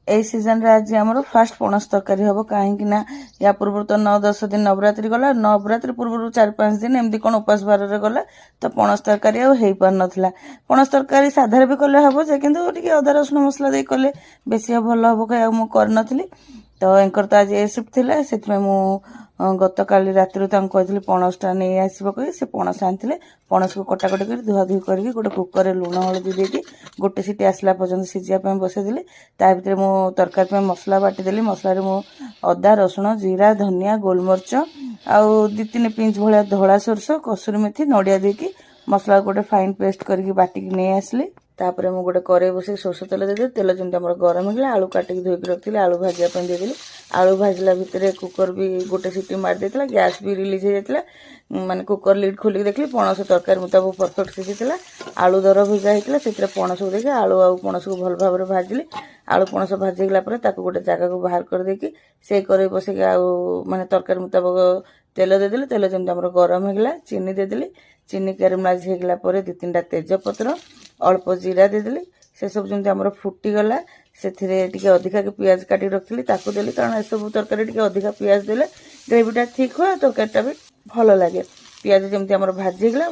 এই ସିଜନରେ ଆଜି ଆମର ଫାଷ୍ଟ ପଣସ ତରକାରୀ ହବ। କାହିଁକି ନା ୟା ପୂର୍ବରୁ ତ 9-10 ଦିନ ନବରାତ୍ରି ଗଲା, ନବରାତ୍ରି ପୂର୍ବରୁ 4-5 ଦିନ ଏମିତି କ'ଣ ଉପାସ ବାରରେ ଗଲା, ତ ପଣସ ତରକାରୀ ଆଉ ହେଇପାରୁନଥିଲା। ପଣସ ତରକାରୀ ସାଧାରେ ବି କଲେ ହବ ଯେ, କିନ୍ତୁ ଟିକେ ଅଦା ରସୁଣ ମସଲା ଦେଇ କଲେ ବେଶୀ ଭଲ ହବ ଆଉ ମୁଁ କରିନଥିଲି। ତ ଏଙ୍କର ତ ଆଜି ଏ ସିଫ୍ଟ ଥିଲା, ସେଥିପାଇଁ ମୁଁ ଗତକାଲି ରାତିରୁ ତାଙ୍କୁ କହିଥିଲି ପଣସଟା ନେଇ ଆସିବ କହି ସେ ପଣସ ଆଣିଥିଲେ। ପଣସକୁ କଟାକଟି କରି ଧୁଆଧୁଇ କରିକି ଗୋଟେ କୁକରରେ ଲୁଣ ହଳଦୀ ଦେଇକି ଗୋଟେ ସିଟି ଆସିଲା ପର୍ଯ୍ୟନ୍ତ ସିଝିବା ପାଇଁ ବସେଇଦେଲି। ତା ଭିତରେ ମୁଁ ତରକାରୀ ପାଇଁ ମସଲା ବାଟିଦେଲି। ମସଲାରେ ମୁଁ ଅଦା ରସୁଣ ଜିରା ଧନିଆ ଗୋଲମରିଚ ଆଉ 2-3 ପିଞ୍ଚ ଭଳିଆ ଧଳା ସୋରିଷ କସୁରୀ ମେଥି ନଡ଼ିଆ ଦେଇକି ମସଲା ଗୋଟେ ଫାଇନ୍ ପେଷ୍ଟ କରିକି ବାଟିକି ନେଇ ଆସିଲି। ତାପରେ ମୁଁ ଗୋଟେ କରେଇ ବସେଇ ସୋରିଷ ତେଲ ଦେଇଦେଲି। ତେଲ ଯେମିତି ଆମର ଗରମ ହେଇଗଲା ଆଳୁ କାଟିକି ଧୋଇକି ରଖିଥିଲି ଆଳୁ ଭାଜିବା ପାଇଁ ଦେଇଦେଲି। ଆଳୁ ଭାଜିଲା ଭିତରେ କୁକର ବି ଗୋଟେ ସିଟି ମାରି ଦେଇଥିଲା, ଗ୍ୟାସ୍ ବି ରିଲିଜ୍ ହେଇଯାଇଥିଲା। ମାନେ କୁକର ଲିଡ୍ ଖୋଲିକି ଦେଖିଲି ପଣସ ତରକାରୀ ମୁତାବକ ପରଫେକ୍ଟ ସିଝିଥିଲା। ଆଳୁ ଦର ଭଜା ହେଇଥିଲା, ସେଥିରେ ପଣସକୁ ଦେଇକି ଆଳୁ ଆଉ ପଣସକୁ ଭଲ ଭାବରେ ଭାଜିଲି। ଆଳୁ ପଣସ ଭାଜି ହେଇଗଲା ପରେ ତାକୁ ଗୋଟେ ଜାଗାକୁ ବାହାର କରିଦେଇକି ସେଇ କରେଇ ବସେଇକି ଆଉ ମାନେ ତରକାରୀ ମୁତାବକ ତେଲ ଦେଇଦେଲି। ତେଲ ଯେମିତି ଆମର ଗରମ ହେଇଗଲା ଚିନି ଦେଇଦେଲି। ଚିନି କ୍ୟାରେମଲାଇଜ୍ ହେଇଗଲା ପରେ 2-3ଟା ତେଜପତ୍ର ଅଳ୍ପ ଜିରା ଦେଇଦେଲି। ସେସବୁ ଯେମିତି ଆମର ଫୁଟିଗଲା ସେଥିରେ ଟିକେ ଅଧିକା ପିଆଜ କାଟିକି ରଖିଥିଲି ତାକୁ ଦେଲି, କାରଣ ଏସବୁ ତରକାରୀ ଟିକେ ଅଧିକା ପିଆଜ ଦେଲେ ଗ୍ରେଭିଟା ଠିକ୍ ହୁଏ, ତରକାରୀଟା ବି ଭଲ ଲାଗେ। ପିଆଜ ଯେମିତି ଆମର ଭାଜି ହେଇଗଲା,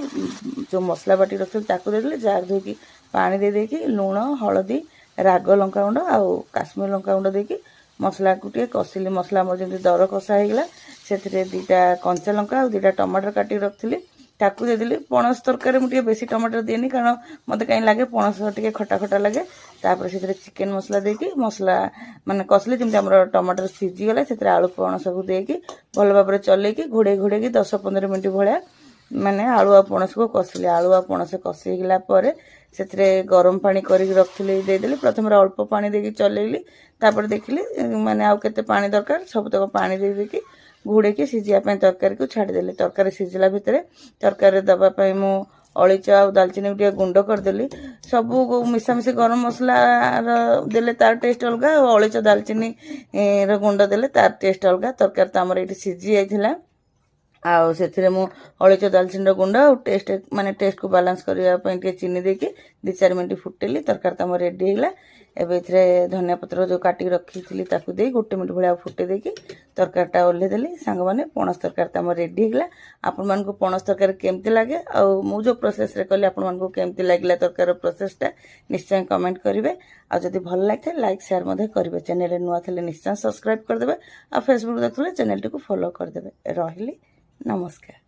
ଯେଉଁ ମସଲା ବାଟି ରଖିଥିଲି ତାକୁ ଦେଇଦେଲି। ଜାର ଧୋଇକି ପାଣି ଦେଇକି ଲୁଣ ହଳଦୀ ରାଗ ଲଙ୍କାଗୁଣ୍ଡ ଆଉ କାଶ୍ମୀର ଲଙ୍କାଗୁଣ୍ଡ ଦେଇକି ମସଲାକୁ ଟିକେ କଷିଲି। ମସଲା ଆମର ଯେମିତି ଦର କଷା ହେଇଗଲା ସେଥିରେ 2ଟା କଞ୍ଚା ଲଙ୍କା ଆଉ 2ଟା ଟମାଟର କାଟିକି ରଖିଥିଲି ତାକୁ ଦେଇଦେଲି। ପଣସ ତରକାରୀ ମୁଁ ଟିକେ ବେଶୀ ଟମାଟର ଦିଏନି, କାରଣ ମୋତେ କାହିଁ ଲାଗେ ପଣସ ଟିକେ ଖଟା ଖଟା ଲାଗେ। ତାପରେ ସେଥିରେ ଚିକେନ ମସଲା ଦେଇକି ମସଲା ମାନେ କଷିଲି। ଯେମିତି ଆମର ଟମାଟର ସିଝିଗଲା ସେଥିରେ ଆଳୁ ପଣସକୁ ଦେଇକି ଭଲ ଭାବରେ ଚଲେଇକି ଘୋଡ଼େଇକି 10-15 ମିନିଟ୍ ଭଳିଆ ମାନେ ଆଳୁ ଆଉ ପଣସକୁ କଷିଲି। ଆଳୁ ଆଉ ପଣସ କଷି ହେଇଗଲା ପରେ ସେଥିରେ ଗରମ ପାଣି କରିକି ରଖିଥିଲି ଦେଇଦେଲି। ପ୍ରଥମରେ ଅଳ୍ପ ପାଣି ଦେଇକି ଚଲେଇଲି, ତାପରେ ଦେଖିଲି ମାନେ ଆଉ କେତେ ପାଣି ଦରକାର, ସବୁତକ ପାଣି ଦେଇକି ଘୋଡ଼େଇକି ସିଝିବା ପାଇଁ ତରକାରୀକୁ ଛାଡ଼ିଦେଲି। ତରକାରୀ ସିଝିଲା ଭିତରେ ତରକାରୀରେ ଦେବା ପାଇଁ ମୁଁ ଅଳିଚ ଆଉ ଡାଲଚିନି ଟିକେ ଗୁଣ୍ଡ କରିଦେଲି। ସବୁ ମିଶାମିଶି ଗରମ ମସଲାର ଦେଲେ ତାର ଟେଷ୍ଟ ଅଲଗା, ଆଉ ଅଳିଚ ଡାଲଚିନିର ଗୁଣ୍ଡ ଦେଲେ ତାର ଟେଷ୍ଟ ଅଲଗା। ତରକାରୀ ତ ଆମର ଏଇଠି ସିଝି ଯାଇଥିଲା, ଆଉ ସେଥିରେ ମୁଁ ଅଳିଚ ଡାଲଚିନିର ଗୁଣ୍ଡ ଆଉ ଟେଷ୍ଟକୁ ବାଲାନ୍ସ କରିବା ପାଇଁ ଟିକେ ଚିନି ଦେଇକି 2-4 ମିନିଟ୍ ଫୁଟେଇଲି। ତରକାରୀ ତ ଆମର ରେଡ଼ି ହେଇଗଲା। ଏବେ ଏଥିରେ ଧନିଆ ପତ୍ର ଯେଉଁ କାଟିକି ରଖିଥିଲି ତାକୁ ଦେଇ 1 ମିନିଟ୍ ଭଳିଆ ଫୁଟେଇ ଦେଇକି ତରକାରୀଟା ଓହ୍ଲେଇ ଦେଲି। ସାଙ୍ଗମାନେ ପଣସ ତରକାରୀ ତ ଆମର ରେଡ଼ି ହେଇଗଲା। ଆପଣମାନଙ୍କୁ ପଣସ ତରକାରୀ କେମିତି ଲାଗେ ଆଉ ମୁଁ ଯେଉଁ ପ୍ରୋସେସରେ କଲି ଆପଣମାନଙ୍କୁ କେମିତି ଲାଗିଲା ତରକାରୀର ପ୍ରୋସେସଟା ନିଶ୍ଚୟ କମେଣ୍ଟ କରିବେ। ଆଉ ଯଦି ଭଲ ଲାଗିଥାଏ ଲାଇକ୍ ସେୟାର ମଧ୍ୟ କରିବେ। ଚ୍ୟାନେଲରେ ନୂଆ ଥିଲେ ନିଶ୍ଚୟ ସବସ୍କ୍ରାଇବ୍ କରିଦେବେ, ଆଉ ଫେସବୁକ୍ ଦେଖୁଥିଲେ ଚ୍ୟାନେଲଟିକୁ ଫଲୋ କରିଦେବେ। ରହିଲି, ନମସ୍କାର।